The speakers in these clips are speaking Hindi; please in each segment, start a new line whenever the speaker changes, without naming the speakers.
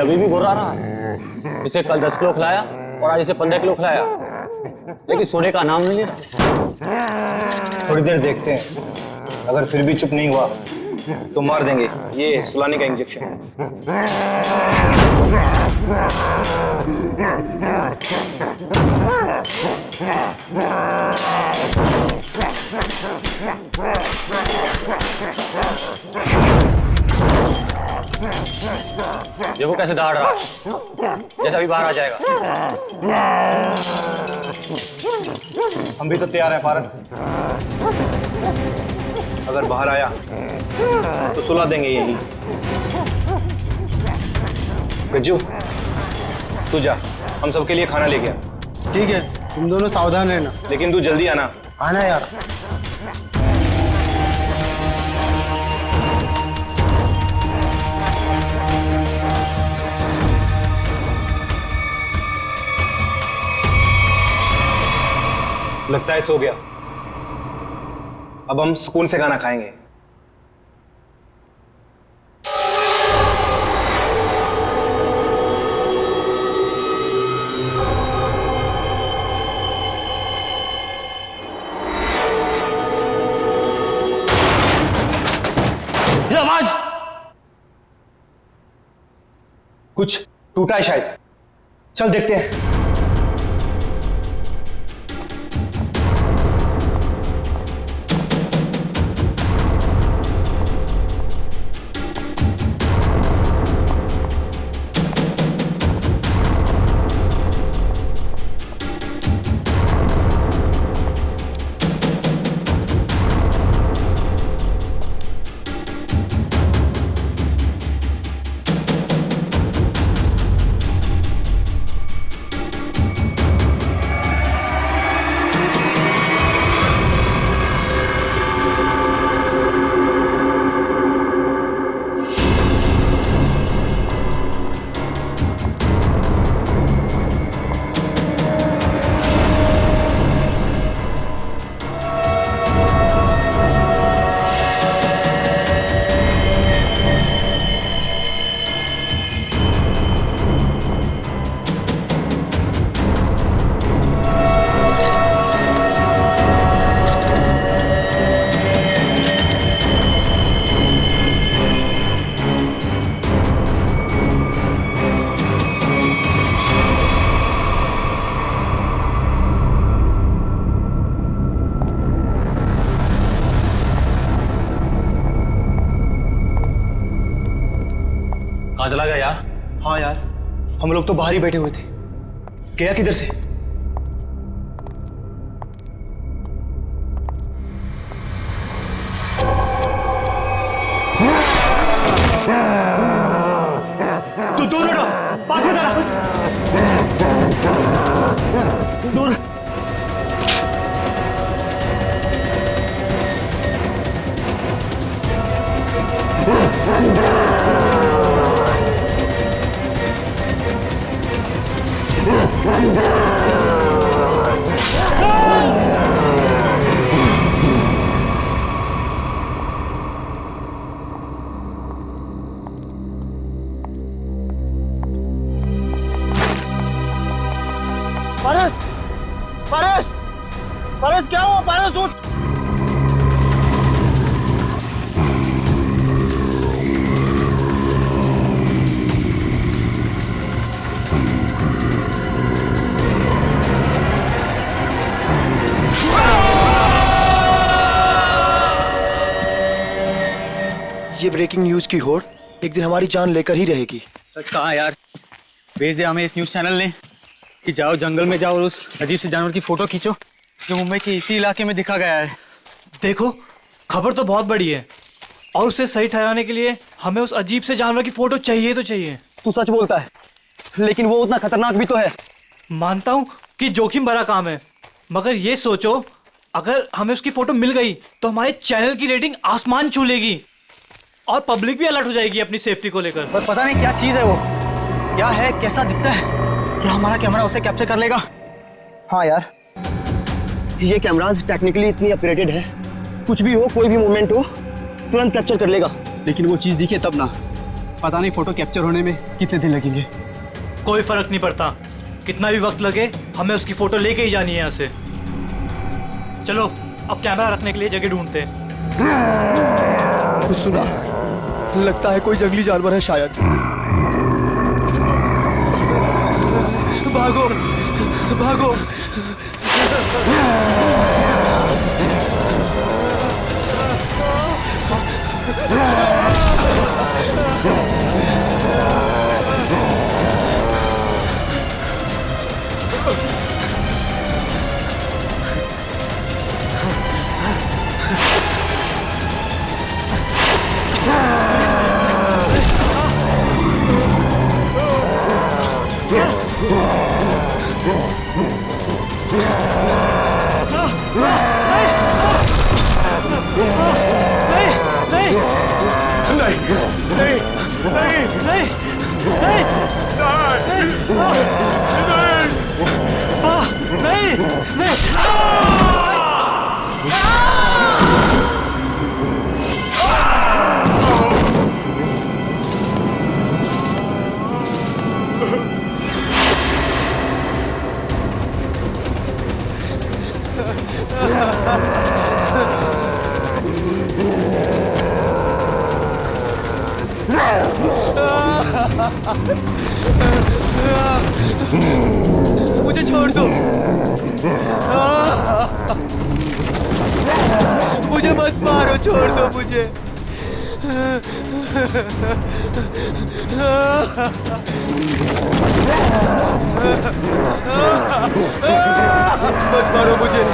अभी भी घुरा रहा है। इसे कल 10 किलो खिलाया और आज इसे 15 किलो खिलाया, लेकिन सोने का नाम नहीं ले रहा।
थोड़ी देर देखते हैं, अगर फिर भी चुप नहीं हुआ तो मार देंगे। ये सुलाने का इंजेक्शन है।
देखो कैसे दौड़ रहा है, जैसे अभी बाहर आ जाएगा।
हम भी तो तैयार हैं पारस। अगर बाहर आया तो सुला देंगे यही। गज्जू तू जा, हम सबके लिए खाना लेके आ।
ठीक है, तुम दोनों सावधान रहना।
लेकिन तू जल्दी आना।
आना यार।
लगता है सो गया। अब हम सुकून से खाना खाएंगे।
ये आवाज
कुछ टूटा है शायद। चल देखते हैं।
कहाँ चला गया यार?
हाँ यार, हम लोग तो बाहर ही बैठे हुए थे। गया किधर से? तू दूर हटो, पास में आना। दूर।
पारस, पारस, पारस क्या हुआ? पारस उठ।
ये ब्रेकिंग न्यूज की होड़ एक दिन हमारी जान लेकर ही रहेगी।
सच कहा यार, भेज दे हमें इस न्यूज चैनल ने कि जाओ जंगल में जाओ और उस अजीब से जानवर की फोटो खींचो जो मुंबई के इसी इलाके में दिखा गया है।
देखो, खबर तो बहुत बड़ी है और उसे सही ठहराने के लिए हमें उस अजीब से जानवर की फोटो चाहिए तो चाहिए।
तू सच बोलता है, लेकिन वो उतना खतरनाक भी तो है।
मानता हूँ कि जोखिम भरा काम है, मगर ये सोचो अगर हमें उसकी फोटो मिल गई तो हमारे चैनल की रेटिंग आसमान छू लेगी और पब्लिक भी अलर्ट हो जाएगी अपनी सेफ्टी को लेकर।
पर पता नहीं क्या चीज है वो, क्या है, कैसा दिखता है, क्या हमारा कैमरा उसे कैप्चर कर लेगा?
हाँ यार, ये कैमराज टेक्निकली इतनी अपग्रेडेड है, कुछ भी हो, कोई भी मूवमेंट हो, तुरंत कैप्चर कर लेगा।
लेकिन वो चीज दिखे तब ना,
पता नहीं फोटो कैप्चर होने में कितने दिन लगेंगे।
कोई फर्क नहीं पड़ता, कितना भी वक्त लगे हमें उसकी फोटो लेके ही जानी है यहाँ से। चलो अब कैमरा रखने के लिए जगह ढूंढते हैं।
कुछ सुना? लगता है कोई जंगली जानवर है शायद। भागो भागो। मुझे छोड़ दो, मुझे मत मारो, छोड़ दो मुझे। मत मारो मुझे।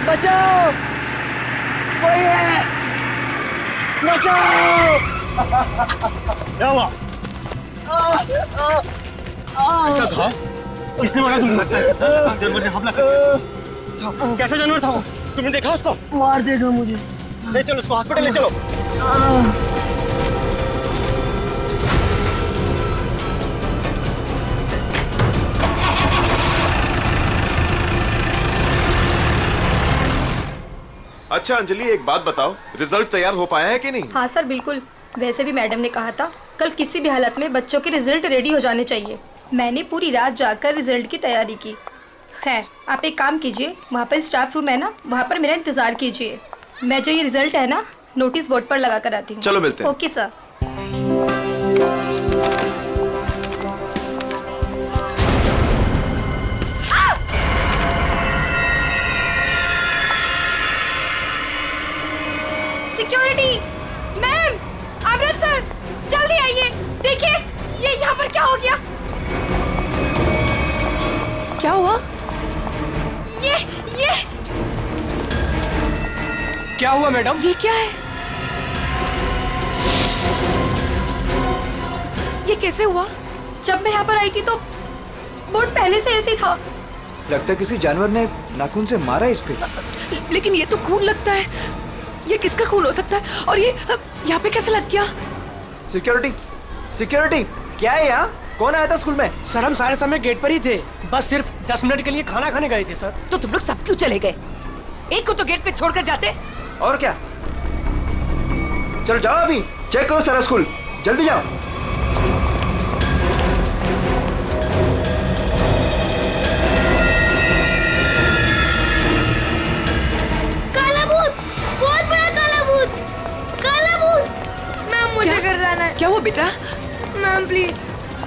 बचाओ, कोई है, बचाओ।
क्या हुआ? ऐसा घाव किसने मारा तुमको? जानवर ने हमला कर दिया। कैसा जानवर था वो? तुमने देखा उसको?
मार देगा मुझे।
ले चलो उसको हॉस्पिटल ले चलो।
अच्छा अंजलि, एक बात बताओ, रिजल्ट तैयार हो पाया है कि नहीं?
हाँ सर, बिल्कुल। वैसे भी मैडम ने कहा था कल किसी भी हालत में बच्चों के रिजल्ट रेडी हो जाने चाहिए। मैंने पूरी रात जाकर रिजल्ट की तैयारी की। खैर, आप एक काम कीजिए, वहाँ पर स्टाफ रूम है ना, वहाँ पर मेरा इंतजार कीजिए। मैं जो ये रिजल्ट है ना, नोटिस बोर्ड पर लगा कर आती हूँ।
चलो मिलते हैं।
Okay sir. सिक्योरिटी मैम, आमरा सर, जल्दी आइए। देखिए ये यहाँ पर क्या हो गया। क्या हुआ? ये
क्या हुआ मैडम?
ये क्या है? ये कैसे हुआ? जब मैं यहाँ पर आई थी तो बोर्ड पहले से ऐसे ही था।
लगता है किसी जानवर ने नाखून से मारा इस पे।
लेकिन ये तो खून लगता है। ये किसका खून हो सकता है? और ये यहाँ पे कैसे लग गया?
सिक्योरिटी, सिक्योरिटी, क्या है यहाँ? कौन आया था स्कूल में?
सर हम सारे समय गेट पर ही थे, बस सिर्फ 10 मिनट के लिए खाना खाने गए थे सर।
तो तुम लोग सब क्यों चले गए? एक को तो गेट पे छोड़कर जाते।
और क्या? चलो जाओ, अभी चेक करो सारा स्कूल, जल्दी जाओ।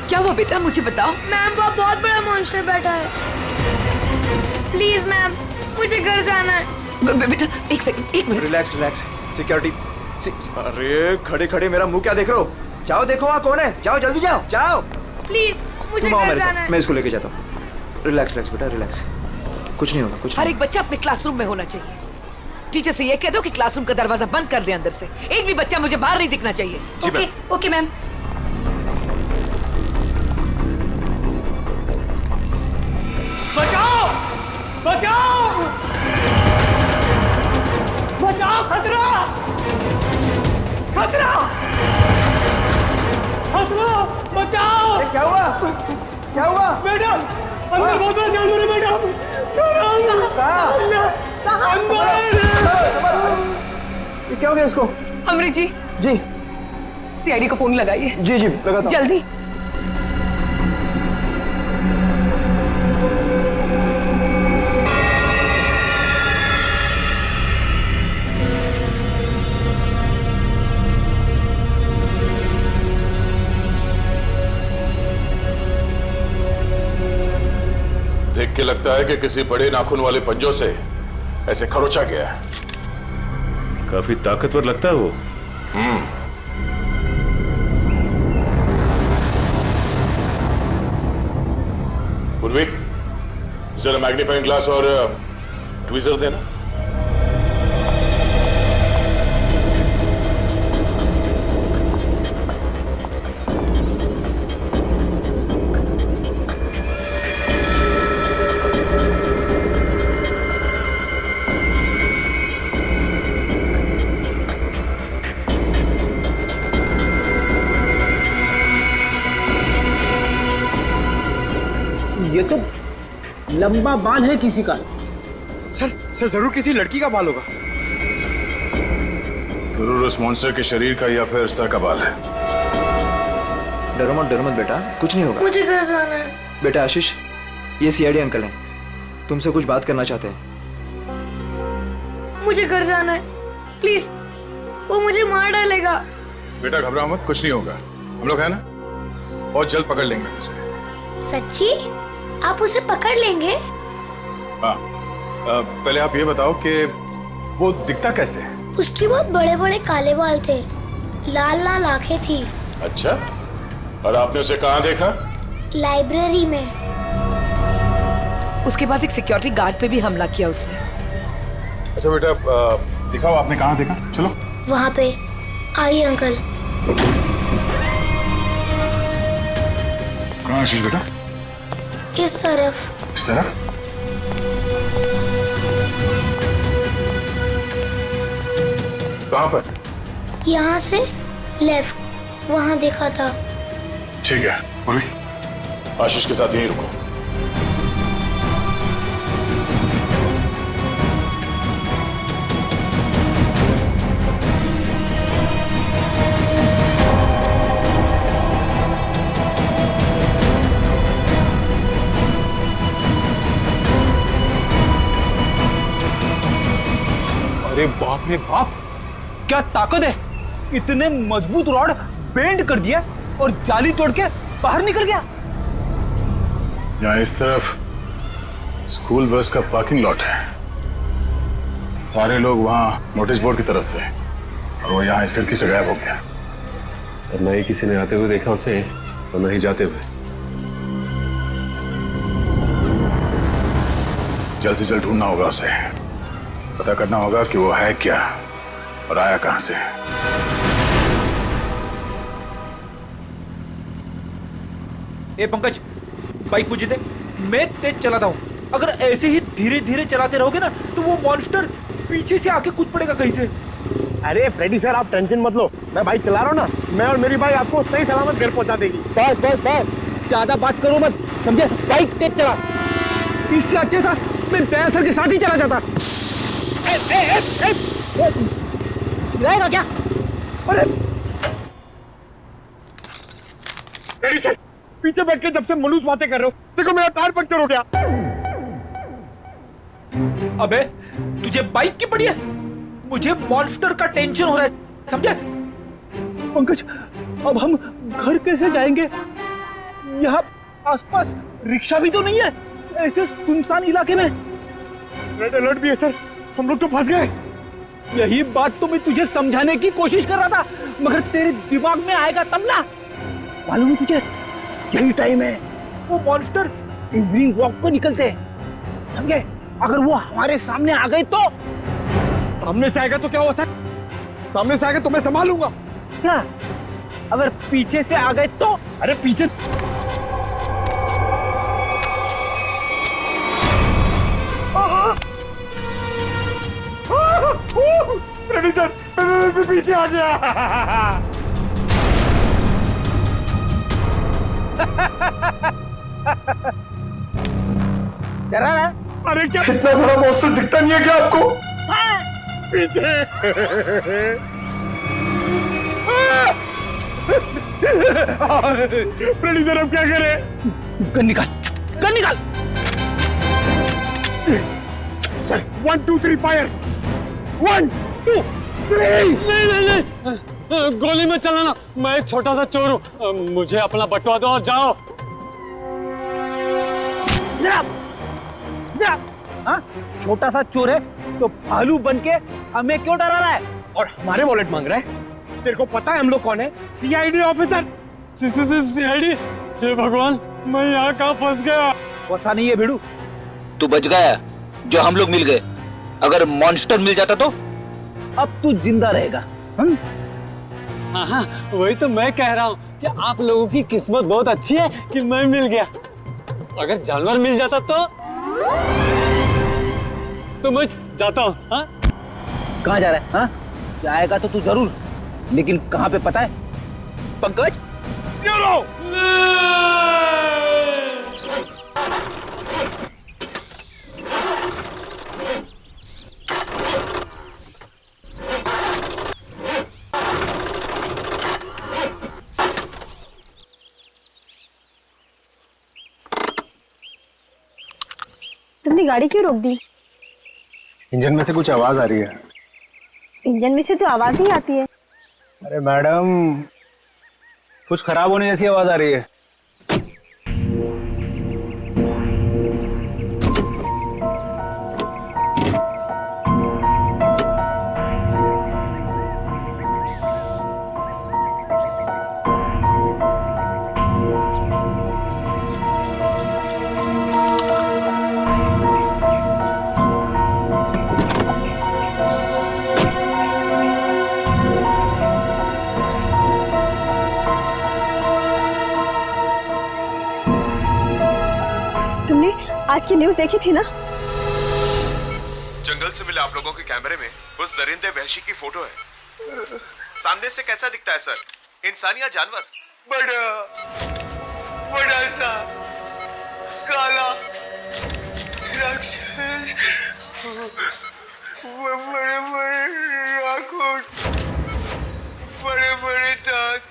क्या हुआ बेटा, मुझे बताओ।
मैम वो बहुत बड़ा मॉन्स्टर बैठा है। प्लीज मैम, मुझे घर जाना है।
बेटा एक सेकंड, एक मिनट।
Relax relax, security. अरे खड़े खड़े मेरा मुंह क्या देख रहे हो? जाओ देखो वहाँ कौन है, जाओ जल्दी जाओ जाओ।
प्लीज मुझे
तुम आओ
घर
मेरे
जाना
साथ,
है।
मैं इसको लेके जाता हूँ। रिलैक्स रिलैक्स बेटा रिलैक्स, कुछ नहीं होगा, कुछ
हर
नहीं।
एक बच्चा अपने क्लासरूम में होना चाहिए। टीचर से ये कह दो कि क्लासरूम का दरवाजा बंद कर दे अंदर से। एक भी बच्चा मुझे बाहर नहीं दिखना चाहिए।
Okay okay ma'am.
बचाओ बचाओ बचाओ, खतरा खतरा खतरा, बचाओ।
क्या हुआ, क्या हुआ?
मैडम अंदर बहुत बड़ा जानवर है मैडम।
ये क्या हो गया इसको?
अमृत जी,
जी
सीआईडी को फोन लगाइए।
जी जी लगाता हूँ।
जल्दी।
देख के लगता है कि किसी बड़े नाखून वाले पंजों से ऐसे खरोचा गया है।
काफी ताकतवर लगता है वो।
पूर्वी, जरा मैग्नीफाइंग ग्लास और ट्वीजर देना।
ये तो लंबा बाल है किसी का।
सर सर जरूर किसी लड़की का बाल होगा।
जरूर उस मॉन्स्टर के शरीर का या फिर सर का बाल है।
डरो मत बेटा, कुछ नहीं होगा।
मुझे घर जाना है।
बेटा आशीष, ये सीआईडी अंकल हैं, तुमसे कुछ बात करना चाहते हैं।
मुझे घर जाना है, प्लीज। वो मुझे मार डालेगा।
बेटा घबराओ मत, कुछ नहीं होगा। हम लोग है ना, बहुत जल्द पकड़ लेंगे उसे।
सच्ची? आप उसे पकड़ लेंगे?
हाँ, पहले आप ये बताओ कि वो दिखता कैसे है?
उसके बहुत बड़े बड़े काले बाल थे, लाल लाल आंखें थी।
अच्छा, और आपने उसे कहाँ देखा?
लाइब्रेरी में।
उसके बाद एक सिक्योरिटी गार्ड पे भी हमला किया उसने।
अच्छा बेटा, दिखाओ आपने कहाँ देखा। चलो
वहाँ पे। आइए अंकल।
कहाँ आशीष बेटा?
इस तरफ।
इस तरफ? कहाँ पर?
यहाँ से लेफ्ट, वहाँ देखा था।
ठीक है, पूर्वी
आशीष के साथ यहीं रुको।
अरे बाप रे बाप, क्या ताकत है! इतने मजबूत रॉड बेंड कर दिया और जाली तोड़ के बाहर निकल गया।
यहाँ इस तरफ स्कूल बस का पार्किंग लॉट है। सारे लोग वहाँ नोटिस बोर्ड की तरफ थे और वो यहाँ इस खिड़की से गायब हो गया।
और न ही किसी ने आते हुए देखा उसे और न ही जाते हुए।
जल्द से जल्द ढूंढना होगा उसे, पता करना होगा कि वो है क्या और आया कहां से।
ए पंकज, बाइक मुझे दे, मैं तेज चलाता हूँ। अगर ऐसे ही धीरे धीरे चलाते रहोगे ना तो वो मॉन्स्टर पीछे से आके कूद पड़ेगा कहीं से।
अरे फ्रेडी सर, आप टेंशन मत लो, मैं बाइक चला रहा हूँ ना, मैं और मेरी बाइक आपको सही सलामत घर पहुंचा देगी। बस बस बस, ज्यादा बात करो मत, समझे? बाइक तेज चला। इससे अच्छा था मैं तैयार सर के साथ ही चला जाता। रहेगा क्या? अरे फ्रेडी सर, पीछे बैठ के जब से मलूस बातें कर रहे हो, देखो मेरा टायर पंक्चर हो गया।
अबे तुझे बाइक की पड़ी है, मुझे मॉन्स्टर का टेंशन हो रहा है, समझे?
पंकज, अब हम घर कैसे जाएंगे? यहाँ आसपास रिक्शा भी तो नहीं है ऐसे सुनसान इलाके में। रेड अलर्ट भी है सर, हम लोग तो फंस गए। यही बात तो मैं तुझे समझाने की कोशिश कर रहा था, मगर तेरे दिमाग में आएगा तब ना। मालूम है तुझे, यही टाइम है वो मॉन्स्टर इवनिंग वॉक को निकलते हैं, समझे? अगर वो हमारे सामने आ गए तो? सामने से आएगा तो क्या हुआ सर? सामने से आएगा तो मैं संभालूंगा। क्या? अगर पीछे से आ गए तो? अरे पीछे सर, पीछे आ गया। डरा ना? अरे क्या
इतना बड़ा मॉन्स्टर दिखता नहीं है क्या आपको?
पीछे। फ्रेडी सर, अब क्या करें? गन निकाल, गन निकाल। Sir 1 2 3 fire. 1 2 3।
नहीं, गोली में चलाना, मैं एक छोटा सा चोर हूँ, मुझे अपना बटवा दो और जाओ।
हाँ? छोटा सा चोर है तो भालू बन के हमें क्यों डरा रहा है और हमारे वॉलेट मांग रहा है? तेरे को पता है हम लोग कौन है? CID officer.
सीआईडी? हे भगवान, मैं यहाँ कहाँ फंस गया?
फंसा नहीं है भिड़ू,
तू बच गया जो हम लोग मिल गए। अगर मॉन्स्टर मिल जाता तो?
अब तू जिंदा रहेगा।
हाँ, वही तो मैं कह रहा हूँ कि आप लोगों की किस्मत बहुत अच्छी है कि मैं मिल गया। अगर जानवर मिल जाता तो मैं जाता हूँ। हाँ?
कहाँ जा रहा है? हाँ? जाएगा तो तू जरूर, लेकिन कहाँ पे पता है? पंकज,
तुमने गाड़ी क्यों रोक दी?
इंजन में से कुछ आवाज आ रही है।
इंजन में से तो आवाज ही आती है।
अरे मैडम, कुछ खराब होने जैसी आवाज आ रही है।
आज की न्यूज़ देखी थी ना?
जंगल से मिले आप लोगों के कैमरे में उस दरिंदे वहशी की फोटो है। सामने से कैसा दिखता है सर? इंसान या जानवर? बड़ा सा काला राक्षस, बड़े बड़े आंखों, बड़े बड़े दांत,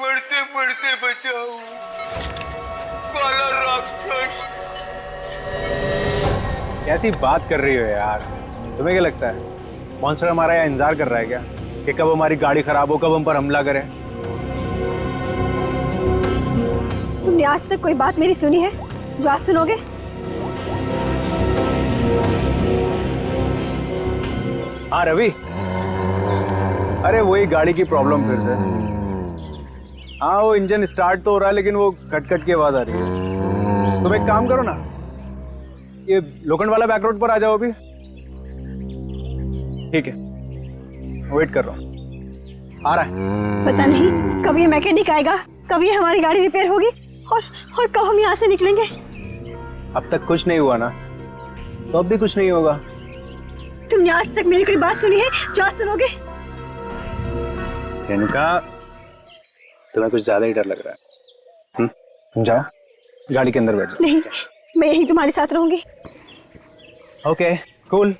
मरते मरते बचाओ, काला राक्षस।
कैसी बात कर रही हो यार? तुम्हें क्या लगता है मॉन्स्टर हमारा यहाँ इंतजार कर रहा है क्या कि कब हमारी गाड़ी खराब हो, कब हम पर हमला करें?
तुमने आज तक कोई बात मेरी सुनी है जो आज सुनोगे?
हाँ रवि, अरे वही गाड़ी की प्रॉब्लम फिर से। हाँ, वो इंजन स्टार्ट तो हो रहा है लेकिन वो कट कट की आवाज आ रही है। तुम एक काम करो ना, ये लोखंड वाला बैक रोड पर आ जाओ अभी। ठीक है, वेट कर रहा हूँ, आ रहा है।
पता नहीं कब ये मैकेनिक आएगा, कब ये हमारी गाड़ी रिपेयर होगी और कब हम यहाँ से निकलेंगे।
अब तक कुछ नहीं हुआ ना, तो अब भी कुछ नहीं होगा।
तुमने आज तक मेरी कोई बात सुनी है जो आज सुनोगे?
इनका तुम्हें कुछ ज्यादा ही डर लग रहा है। तुम जाओ, गाड़ी के अंदर बैठ जाओ।
नहीं, मैं यही तुम्हारे साथ रहूंगी।
Okay, cool.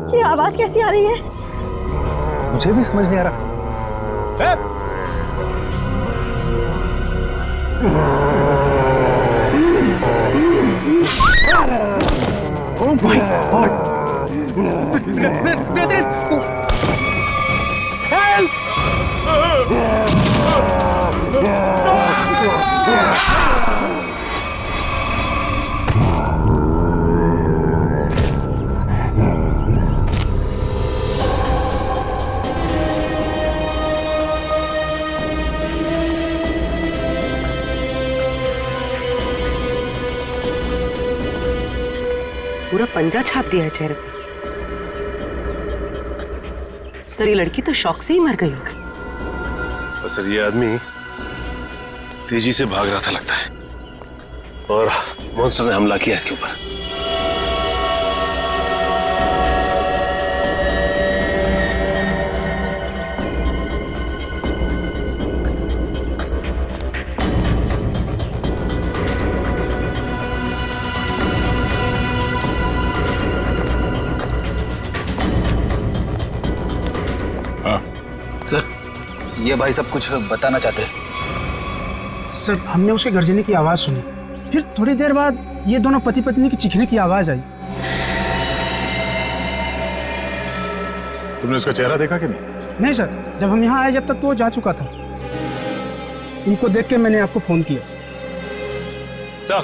ये आवाज कैसी आ रही है?
मुझे भी समझ नहीं आ रहा।
Oh my God. हेल्प!
पूरा पंजा छाप दिया है चेहरे पे। सर ये लड़की तो शौक से ही मर गई होगी।
और सर ये आदमी तेजी से भाग रहा था लगता है और मॉन्स्टर ने हमला किया इसके ऊपर। सर ये भाई सब कुछ बताना चाहते हैं।
सर हमने उसके गर्जने की आवाज सुनी, फिर थोड़ी देर बाद ये दोनों पति पत्नी की चीखने की आवाज आई।
तुमने उसका चेहरा देखा कि नहीं?
नहीं सर, जब हम यहाँ आए जब तक तो वो जा चुका था। इनको देख के मैंने आपको फोन किया।
सर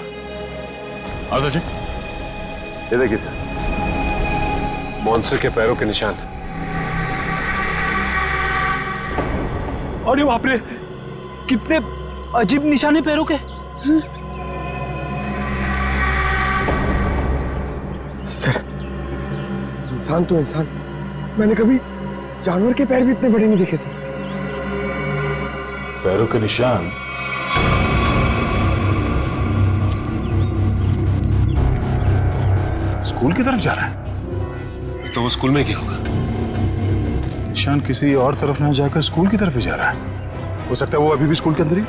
हाँ सचिन,
ये देखिए सर, मॉन्स्टर के पैरों के निशान।
अरे बाप रे, कितने अजीब निशाने पैरों के।
सर इंसान तो इंसान, मैंने कभी जानवर के पैर भी इतने बड़े नहीं देखे सर।
पैरों के निशान? स्कूल की तरफ जा रहा है?
तो वो स्कूल में क्या होगा?
निशान किसी और तरफ ना जाकर स्कूल की तरफ ही जा रहा है। हो सकता है वो अभी भी स्कूल के अंदर ही।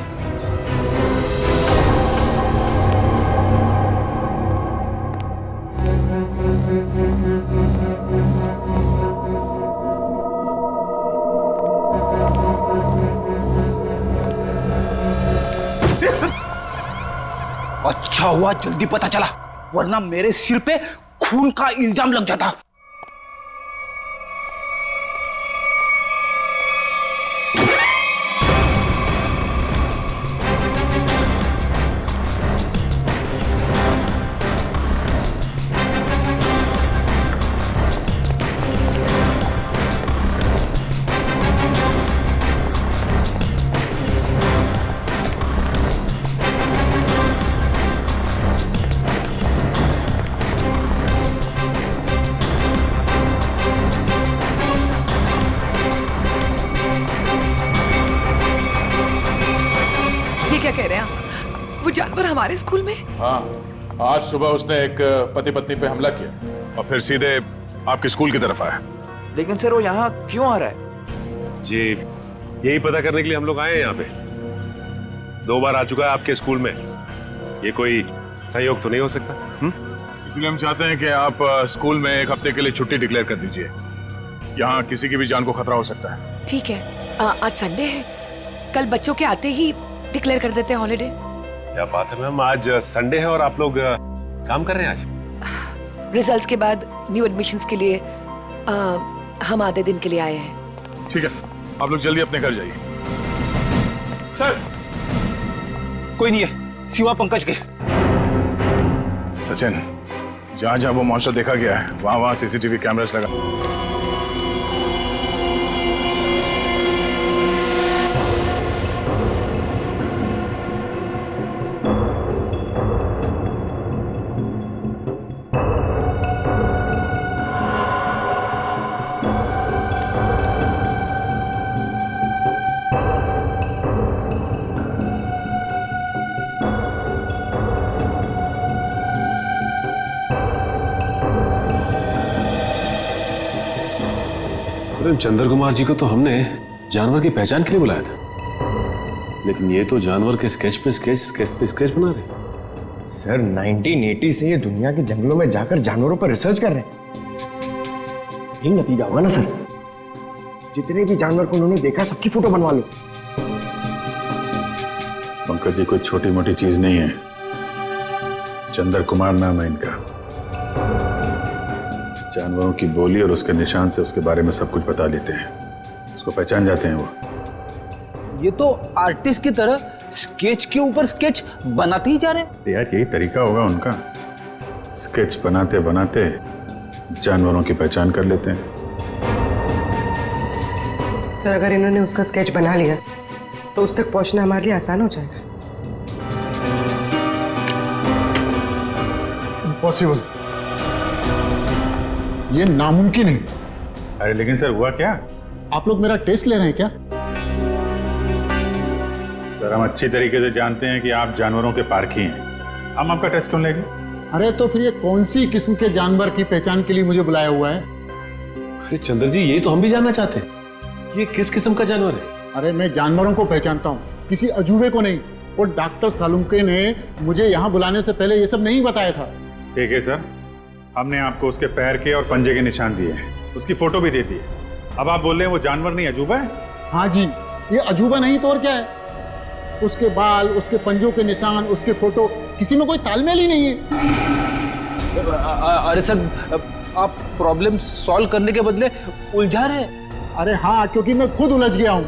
अच्छा हुआ जल्दी पता चला, वरना मेरे सिर पे खून का इल्जाम लग जाता।
क्या कह रहे हैं आप? वो जानवर हमारे स्कूल में?
हाँ, आज सुबह उसने एक पति पत्नी पे हमला किया
और फिर सीधे आपके स्कूल की तरफ आया।
लेकिन सर वो यहाँ क्यों आ रहा है?
जी यही पता करने के लिए हम लोग आए हैं यहाँ पे। 2 बार आ चुका है आपके स्कूल में, ये कोई सहयोग तो नहीं हो सकता?
इसलिए हम चाहते हैं कि आप स्कूल में 1 हफ्ते के लिए छुट्टी डिक्लेयर कर दीजिए। यहाँ किसी की भी जान को खतरा हो सकता है।
ठीक है, आज संडे है, कल बच्चों के आते ही डिक्लेयर कर देते हैं हॉलिडे।
क्या बात है मैम, आज संडे है और आप लोग काम कर रहे हैं आज?
रिजल्ट्स के बाद न्यू एडमिशन्स के लिए हम आधे दिन के लिए आए हैं।
ठीक है, आप लोग जल्दी अपने घर जाइए।
सर कोई नहीं है सिवा पंकज के।
सचिन, जहां जहां वो मॉन्स्टर देखा गया है वहां वहां सीसीटीवी कैमरास लगा।
चंद्र कुमार जी को तो हमने जानवर की पहचान के लिए बुलाया था, लेकिन ये तो जानवर के स्केच पे स्केच बना रहे।
सर 1980 से ये दुनिया के जंगलों में जाकर जानवरों पर रिसर्च कर रहे हैं। यही नतीजा होगा ना सर। जितने भी जानवर को उन्होंने देखा सबकी फोटो बनवा लो।
पंकज जी कोई छोटी मोटी चीज नहीं है। चंद्र कुमार नाम है इनका। जानवरों की बोली और उसके निशान से उसके बारे में सब कुछ बता लेते हैं, उसको पहचान जाते हैं वो।
ये तो आर्टिस्ट की तरह स्केच के ऊपर स्केच बनाते ही जा रहे हैं।
यार यही तरीका होगा उनका, स्केच बनाते बनाते जानवरों की पहचान कर लेते हैं।
सर अगर इन्होंने उसका स्केच बना लिया तो उस तक पहुंचना हमारे लिए आसान हो जाएगा।
इम्पॉसिबल, ये नामुमकिन है।
अरे लेकिन सर हुआ क्या?
आप लोग मेरा टेस्ट ले रहे हैं क्या?
सर हम अच्छी तरीके से जानते हैं कि आप जानवरों के पारखी हैं, हम आपका टेस्ट क्यों लेंगे?
अरे तो फिर ये कौन सी किस्म के जानवर की पहचान के लिए मुझे बुलाया हुआ है?
अरे चंद्र जी ये तो हम भी जानना चाहते हैं, ये किस किस्म का जानवर है?
अरे मैं जानवरों को पहचानता हूँ, किसी अजूबे को नहीं। और डॉक्टर सालुंके ने मुझे यहाँ बुलाने से पहले ये सब नहीं बताया था।
ठीक है सर, हमने आपको उसके पैर के और पंजे के निशान दिए हैं, उसकी फोटो भी दे दी है। अब आप बोल रहे हैं वो जानवर नहीं अजूबा है?
हाँ जी, ये अजूबा नहीं तो और क्या है? उसके बाल, उसके पंजों के निशान, उसके फोटो, किसी में कोई तालमेल ही नहीं है।
अरे सर आप प्रॉब्लम सॉल्व करने के बदले उलझा रहे हैं।
अरे हाँ, क्योंकि मैं खुद उलझ गया हूँ।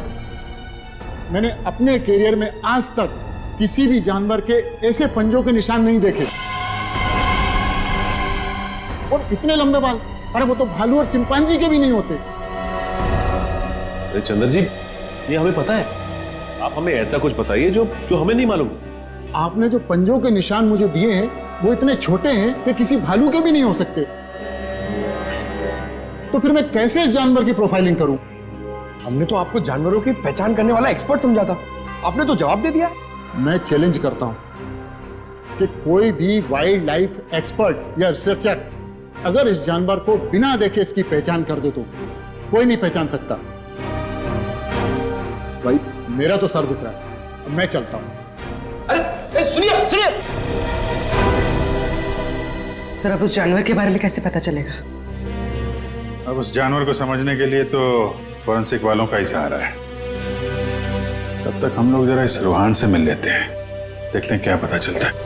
मैंने अपने करियर में आज तक किसी भी जानवर के ऐसे पंजों के निशान नहीं देखे, और इतने लंबे बाल। अरे वो तो भालू और चिंपांजी के भी नहीं होते।
अरे चंद्र जी ये हमें पता है, आप हमें ऐसा कुछ बताइए जो हमें नहीं मालूम।
आपने जो पंजों के निशान मुझे दिए हैं वो इतने छोटे हैं कि किसी भालू के भी नहीं हो सकते। तो फिर मैं कैसे इस जानवर की प्रोफाइलिंग करूं?
हमने तो आपको जानवरों की पहचान करने वाला एक्सपर्ट समझा था, आपने तो जवाब दे दिया।
मैं चैलेंज करता हूं कि कोई भी वाइल्ड लाइफ एक्सपर्ट या रिसर्चर अगर इस जानवर को बिना देखे इसकी पहचान कर दे तो कोई नहीं पहचान सकता। भाई मेरा तो सर दुख रहा है, अब मैं चलता हूं।
अरे सुनिए सुनिए,
सर अब उस जानवर के बारे में कैसे पता चलेगा?
अब उस जानवर को समझने के लिए तो फॉरेंसिक वालों का ही सहारा है। तब तक हम लोग जरा इस रूहान से मिल लेते हैं, देखते हैं क्या पता चलता है।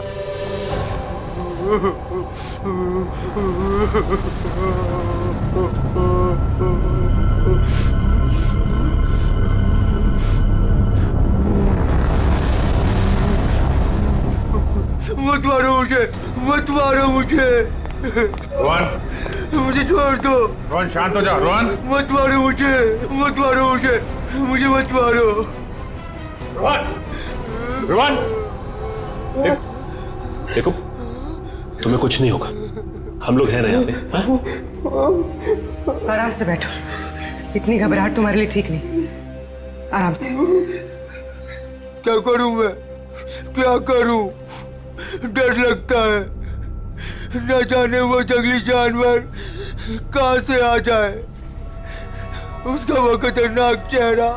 मत मारो मुझे, मत मारो मुझे।
रोहन
मुझे छोड़ दो।
रोहन शांत हो जाओ। रोहन
मत मारो मुझे, मत मारो मुझे, मुझे मत मारो।
रोहन रोहन देखो तुम्हें कुछ नहीं होगा, हम लोग हैं ना यहाँ पे।
आराम से बैठो, इतनी घबराहट तुम्हारे लिए ठीक नहीं। आराम से।
क्या करूं मैं, क्या करूं? डर लगता है, न जाने वो जंगली जानवर कहां से आ जाए। उसका वो खतरनाक चेहरा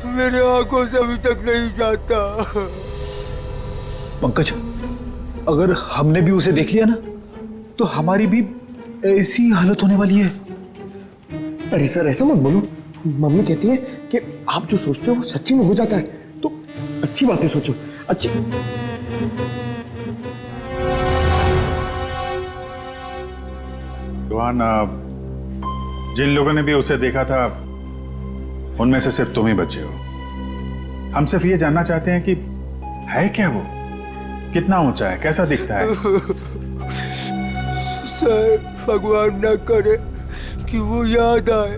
मेरे आंखों से अभी तक नहीं जाता।
पंकज, अगर हमने भी उसे देख लिया ना तो हमारी भी ऐसी हालत होने वाली है।
अरे सर ऐसा मत बोलो, मम्मी कहती है कि आप जो सोचते हो वो सच्ची में हो जाता है, तो अच्छी बातें सोचो। अच्छी
रोहन, जिन लोगों ने भी उसे देखा था उनमें से सिर्फ तुम ही बचे हो। हम सिर्फ ये जानना चाहते हैं कि है क्या वो, कितना ऊंचा है, कैसा दिखता है।
सर भगवान न करे कि वो याद आए,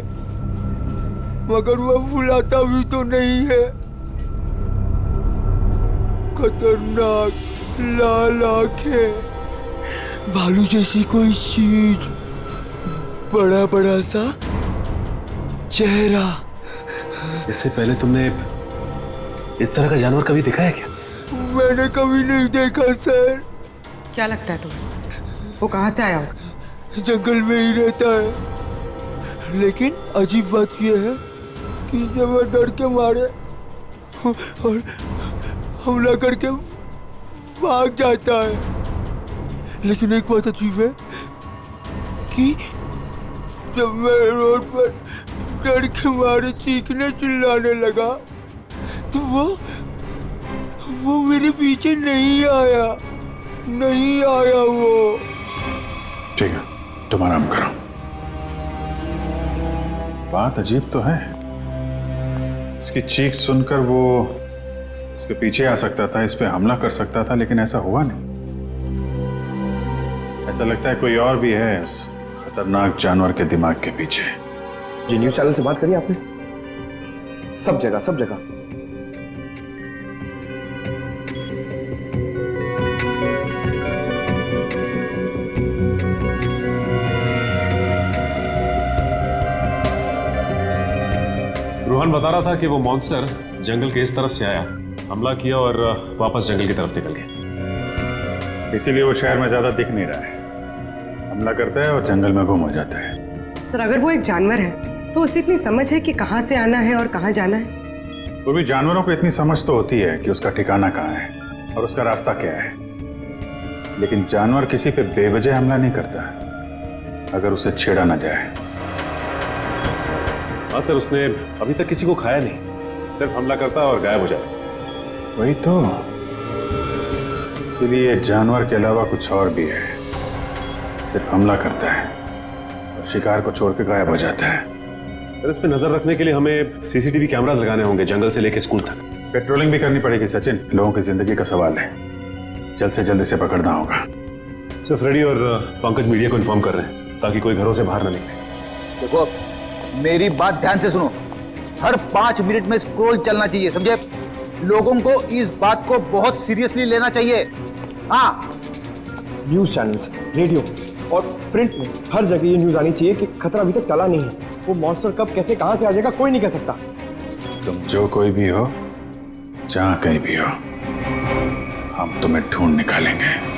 मगर वो भुलाता भी तो नहीं है। खतरनाक लाल आंखें, भालू जैसी कोई चीज, बड़ा बड़ा सा चेहरा।
इससे पहले तुमने इस तरह का जानवर कभी देखा है क्या?
मैंने कभी नहीं देखा सर।
क्या लगता है तुम्हें वो कहाँ से आया होगा?
जंगल में ही रहता है, लेकिन अजीब बात यह है कि जब वह डर के मारे और हमला करके भाग जाता है। लेकिन एक बात अजीब है कि जब मैं रोड पर डर के मारे चीखने चिल्लाने लगा तो वो मेरे पीछे नहीं आया वो।
ठीक है, तुम आराम करो। बात अजीब तो है, इसकी चीख सुनकर वो इसके पीछे आ सकता था, इस पे हमला कर सकता था, लेकिन ऐसा हुआ नहीं। ऐसा लगता है कोई और भी है उस खतरनाक जानवर के दिमाग के पीछे।
जी न्यूज चैनल से बात करी आपने? सब जगह सब जगह।
रोहन बता रहा था कि वो मॉन्स्टर जंगल के इस तरफ से आया, हमला किया और वापस जंगल की तरफ निकल गया।
इसीलिए वो शहर में ज्यादा दिख नहीं रहा है, हमला करता है और जंगल में गुम हो जाता है।
सर अगर वो एक जानवर है तो उसे इतनी समझ है कि कहाँ से आना है और कहाँ जाना है?
वो भी जानवरों को इतनी समझ तो होती है कि उसका ठिकाना कहाँ है और उसका रास्ता क्या है, लेकिन जानवर किसी पे बेवजह हमला नहीं करता अगर उसे छेड़ा ना जाए।
हाँ सर, उसने अभी तक किसी को खाया नहीं, सिर्फ हमला करता है और गायब हो जाता है।
वही तो, इसीलिए जानवर के अलावा कुछ और भी है, सिर्फ हमला करता है और शिकार को छोड़ के गायब हो जाता है।
सर इस पे नजर रखने के लिए हमें सीसीटीवी कैमरास लगाने होंगे जंगल से लेकर स्कूल तक।
पेट्रोलिंग भी करनी पड़ेगी सचिन, लोगों की जिंदगी का सवाल है, जल्द से जल्द इसे पकड़ना होगा।
सर फ्रेडी और पंकज मीडिया को इन्फॉर्म कर रहे हैं ताकि कोई घरों से बाहर ना निकले।
देखो मेरी बात ध्यान से सुनो, हर 5 मिनट में स्क्रॉल चलना चाहिए, समझे? लोगों को इस बात को बहुत सीरियसली लेना चाहिए। हाँ,
न्यूज चैनल्स, रेडियो और प्रिंट में हर जगह ये न्यूज आनी चाहिए कि खतरा अभी तक टला नहीं है। वो मॉन्स्टर कब कैसे कहां से आ जाएगा कोई नहीं कह सकता।
तुम जो कोई भी हो, जहां कहीं भी हो, हम तुम्हें ढूंढ निकालेंगे।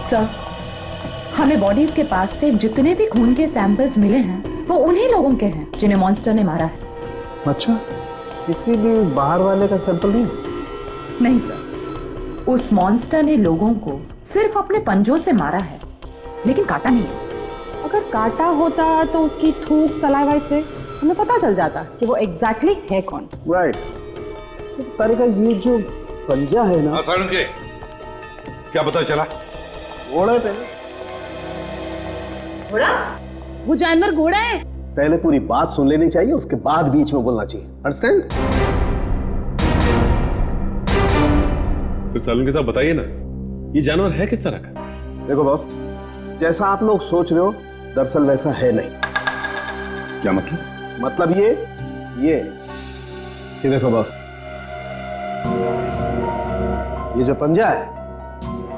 सर, हमें बॉडीज के पास से जितने भी खून के सैंपल्स मिले हैं वो उन्हीं लोगों के हैं जिन्हें मॉन्स्टर ने मारा है।
अच्छा, किसी भी बाहर वाले का सैंपल नहीं?
नहीं सर, उस मॉन्स्टर ने लोगों को सिर्फ अपने पंजों से मारा है, लेकिन काटा नहीं।
अगर काटा होता तो उसकी थूक सलाइवा से हमें पता चल जाता कि वो एग्जैक्टली है कौन।
राइट। तो तारिका ये जो पंजा है ना,
क्या पता चला?
घोड़ा पे।
घोड़ा? वो जानवर घोड़ा है?
पहले पूरी बात सुन लेनी चाहिए, उसके बाद बीच में बोलना चाहिए। अंडरस्टैंड?
तो सालून के साथ बताइए ना, ये जानवर है किस तरह का?
देखो बॉस, जैसा आप लोग सोच रहे हो दरअसल वैसा है नहीं।
क्या मतलब?
मतलब ये देखो बॉस, ये जो पंजा है,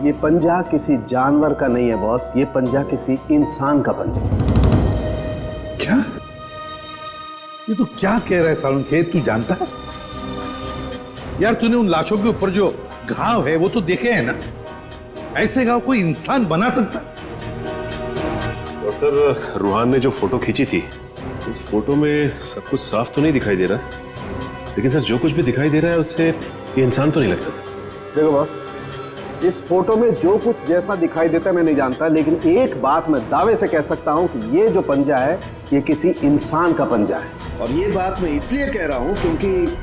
ये पंजा किसी जानवर का नहीं है बॉस, ये पंजा किसी इंसान का पंजा।
क्या? ये तो क्या कह रहा है सालून के? तू जानता है यार, तूने उन लाशों के ऊपर जो घाव है वो तो देखे हैं ना? ऐसे घाव कोई इंसान बना सकता?
और सर रूहान ने जो फोटो खींची थी, उस फोटो में सब कुछ साफ तो नहीं दिखाई दे रहा, लेकिन सर जो कुछ भी दिखाई दे रहा है उससे ये इंसान तो नहीं लगता सर।
देखो बॉस, इस फोटो में जो कुछ जैसा दिखाई देता है मैं नहीं जानता, लेकिन एक बात मैं दावे से कह सकता हूं कि ये जो पंजा है ये किसी इंसान का पंजा है।
और ये बात मैं इसलिए कह रहा हूं क्योंकि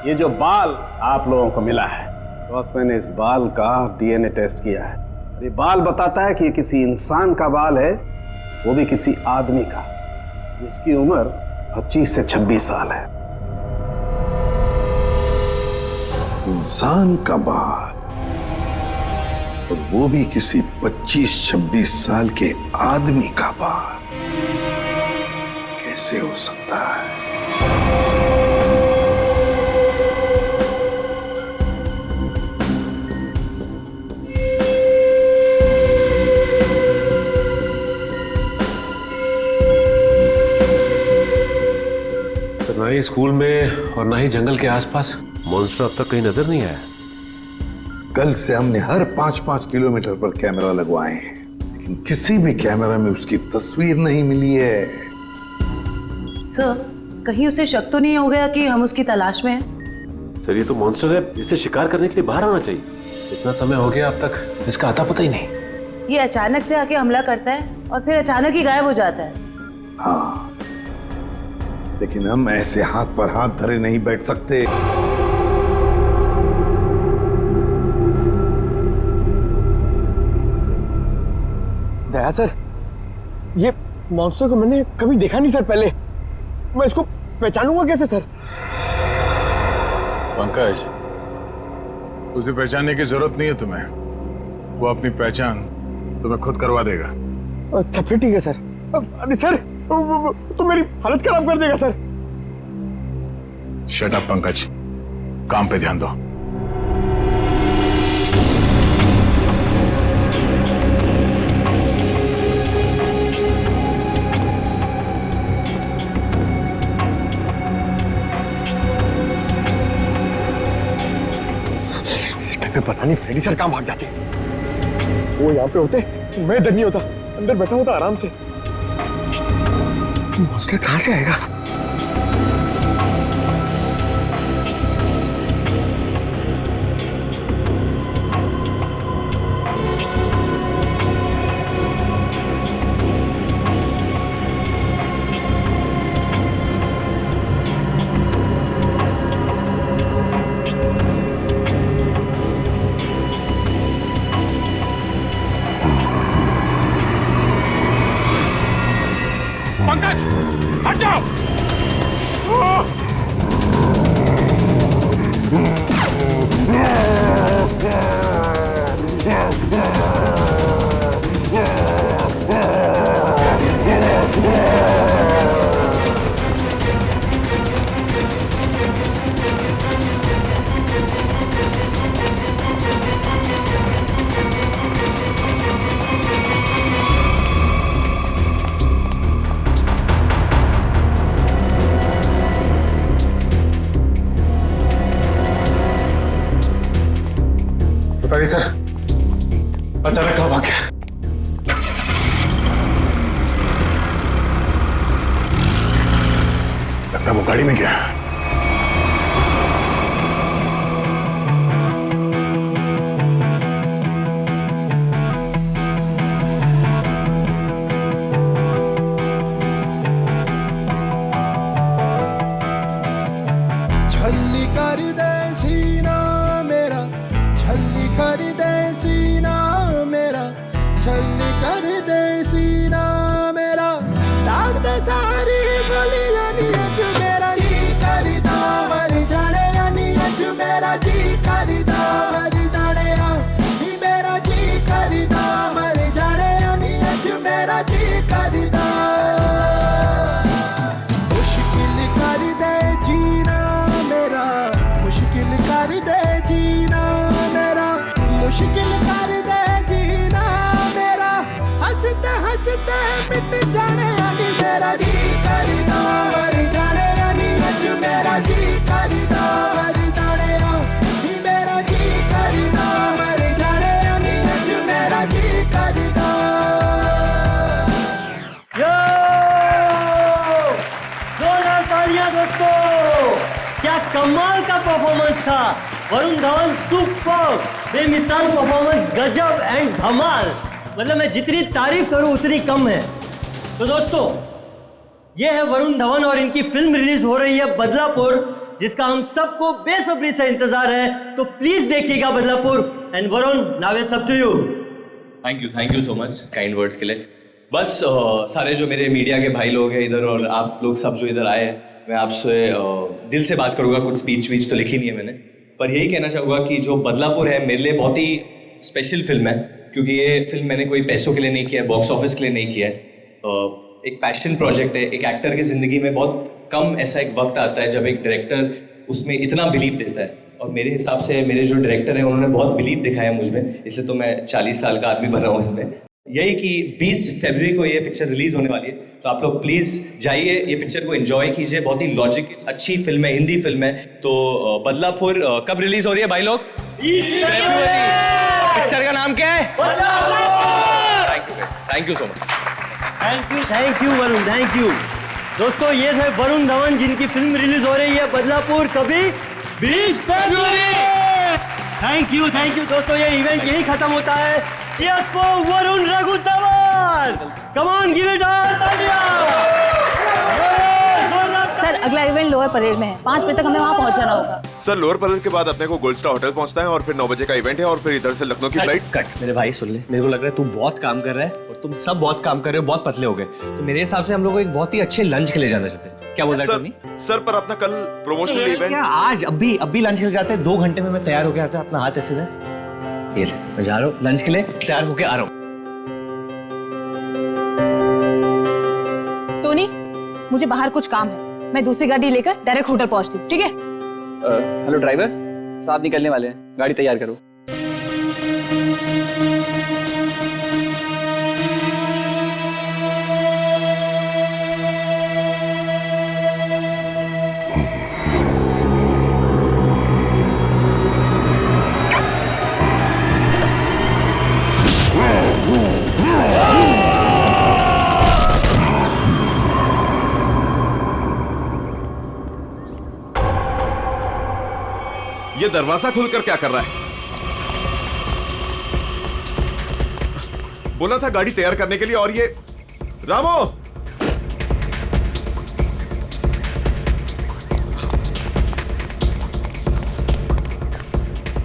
ये जो बाल आप लोगों को मिला है बॉस, मैंने इस बाल का डीएनए टेस्ट किया है। ये बाल बताता है कि ये किसी इंसान का बाल है, वो भी किसी आदमी का जिसकी उम्र 25 से 26 साल है।
इंसान का बाल, और वो भी किसी 25-26 साल के आदमी का बाल, कैसे हो सकता है?
ना ही स्कूल में और ना ही जंगल के आसपास मॉन्स्टर अब तक कहीं नजर नहीं आया।
कल से हमने हर 5-5 किलोमीटर पर कैमरा लगवाए हैं, लेकिन किसी भी कैमरा में उसकी तस्वीर नहीं मिली है।
सर, कहीं उसे शक तो नहीं हो गया कि हम उसकी तलाश में हैं?
सर ये तो मॉन्स्टर है, इसे शिकार करने के लिए बाहर आना चाहिए। इतना समय हो गया अब तक इसका आता पता ही नहीं।
ये अचानक से आके हमला करता है और फिर अचानक ही गायब हो जाता है।
हाँ, लेकिन हम ऐसे हाथ पर हाथ धरे नहीं बैठ सकते।
दया सर, ये मॉन्स्टर को मैंने कभी देखा नहीं सर पहले। मैं इसको पहचानूंगा कैसे सर?
पंकज, उसे पहचानने की जरूरत नहीं है तुम्हें। वो अपनी पहचान तुम्हें खुद करवा देगा।
अच्छा फिर ठीक है सर। अरे सर, तो मेरी हालत खराब कर देगा सर।
शट अप पंकज, काम पे ध्यान दो।
पता नहीं फ्रेडी सर कहां भाग जाते। वो यहाँ पे होते मैं डर नहीं होता, अंदर बैठा होता आराम से। मॉन्स्टर कहां से आएगा?
पंकज, हट जाओ।
बताइए सर, अचानक कहाँ भाग गया?
लगता है वो गाड़ी में गया।
छल्ली कर दे सीना मेरा, छल्ली कर दे सीना मेरा, छल्ली कर दे सीना मेरा, दाग दे सारी गलियां नीच मेरा जी करदा वरी जाने नीच मेरा जी करदा वरी जाने नी मेरा जी करदा वरी जाने नीच मेरा जी करदा। मुश्किल कर दे जीना मेरा, मुश्किल कर दे जीना मेरा, मुश्किल कर दे जीना मेरा, हंसते हंसते मिट जाने नी मेरा जी करदा वरी जाने नीच मेरा जी करदा वरी जाने नी मेरा जी करदा वरी जाने नीच मेरा जी करदा।
जोरदार तालियां दोस्तों, क्या कमाल का परफॉर्मेंस था। वरुण धवन सुपर, बेमिसाल परफॉर्मेंस, गजब एंड धमाल। मतलब मैं जितनी तारीफ करूं उतनी कम है। तो दोस्तों, ये है वरुण धवन और इनकी फिल्म रिलीज हो रही है बदलापुर, जिसका हम सबको बेसब्री से इंतजार है। तो प्लीज देखिएगा Badlapur. And Varun, now it's up to you.
Thank you so much kind words के लिए। बस सारे जो मेरे मीडिया के भाई लोग हैं इधर और आप लोग सब जो इधर आए हैं, मैं आपसे दिल से बात करूँगा। कुछ स्पीच वीच तो लिखी नहीं है मैंने, पर यही कहना चाहूँगा कि जो बदलापुर है मेरे लिए बहुत ही स्पेशल फिल्म है, क्योंकि ये फिल्म मैंने कोई पैसों के लिए नहीं किया है, बॉक्स ऑफिस के लिए नहीं किया है। एक पैशन प्रोजेक्ट है। एक एक्टर की ज़िंदगी में बहुत कम ऐसा एक वक्त आता है जब एक डायरेक्टर उसमें इतना बिलीव देता है, और मेरे हिसाब से मेरे जो डायरेक्टर हैं उन्होंने बहुत बिलीव दिखाया मुझ में, इसलिए तो मैं 40 साल का आदमी बना हूँ इसमें। यही कि 20 फरवरी को ये पिक्चर रिलीज होने वाली है, तो तो आप लोग प्लीज जाइए, ये पिक्चर को एंजॉय कीजिए, बहुत ही लॉजिकल अच्छी फिल्म है, हिंदी फिल्म है। तो बदलापुर कब रिलीज हो रही है भाई लोग? पिक्चर का नाम क्या है? Thank you so much.
Thank you Varun, thank you. दोस्तों ये थे वरुण धवन जिनकी फिल्म रिलीज हो रही है बदलापुर कभी 20 फरवरी। थैंक यू दोस्तों, ये इवेंट यही खत्म होता है। Cheers for Varun Raghu Dhawan. Come on, give it all, तालियां।
सर अगला इवेंट लोअर परेड में है, 5 बजे तक हमें वहाँ पहुँच जाना होगा।
सर लोअर परेड के बाद अपने को गोल्ड स्टार होटल पहुंचना है और फिर 9 बजे का इवेंट है और फिर इधर से लखनऊ की फ्लाइट।
कट मेरे भाई सुन ले, मेरे को लग रहा है तू बहुत काम कर रहा है और तुम सब बहुत काम कर रहे हो, बहुत पतले हो गए। तो मेरे हिसाब से हम लोग को एक बहुत ही अच्छे लंच के लिए जाना चाहिए। क्या बोल रहा है टोनी?
सर पर अपना कल प्रमोशनल इवेंट
आज अभी लंच के लिए जाते हैं, 2 घंटे में मैं तैयार हो गया था। अपना हाथ ऐसे दे, ये ले, मैं जा रहा हूँ लंच के लिए, तैयार होके आ रहा हूँ।
टोनी मुझे बाहर कुछ काम है, मैं दूसरी गाड़ी लेकर डायरेक्ट होटल पहुंचती हूँ, ठीक है?
हेलो ड्राइवर साहब, निकलने वाले हैं, गाड़ी तैयार करो।
ये दरवाजा खुलकर क्या कर रहा है? बोला था गाड़ी तैयार करने के लिए और ये रामो!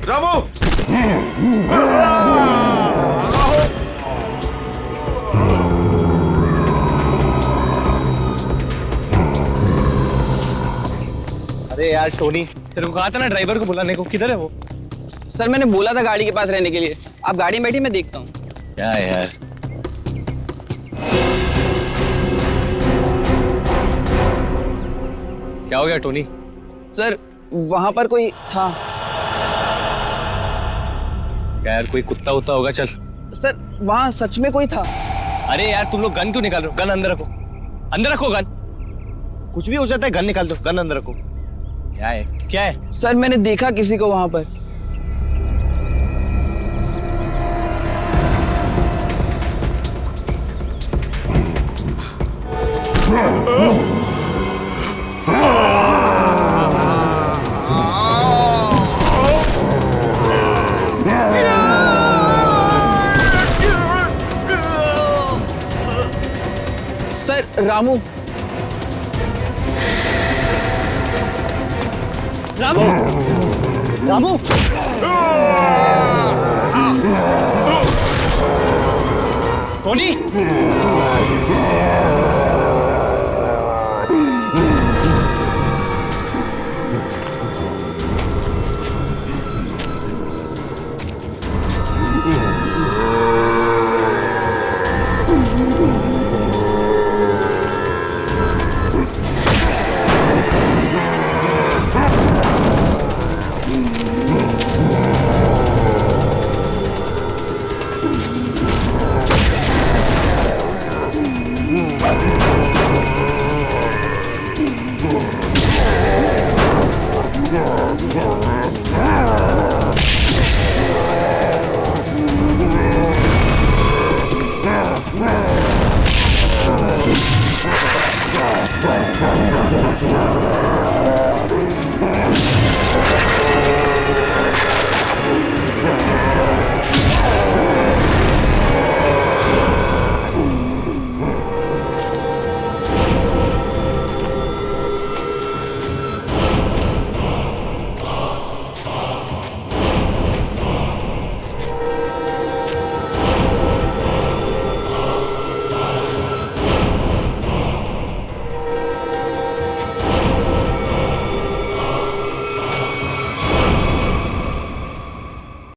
रामो!
अरे यार टोनी, तेरे को कहा था ना ड्राइवर को बुलाने को, किधर है वो?
सर मैंने बोला था गाड़ी के पास रहने के लिए, आप गाड़ी में बैठिए, मैं देखता हूँ।
क्या है यार? क्या हो गया टोनी?
सर वहां पर कोई था।
क्या यार, कोई कुत्ता उत्ता होगा? चल।
सर वहां सच में कोई था।
अरे यार तुम लोग गन क्यों निकाल रहे हो? गन अंदर रखो, अंदर रखो गन। कुछ भी हो जाता है, गन निकाल दो, गन अंदर रखो। क्या है? क्या है?
सर मैंने देखा किसी को वहां पर। सर रामू।
रामू! रामू! टोनी!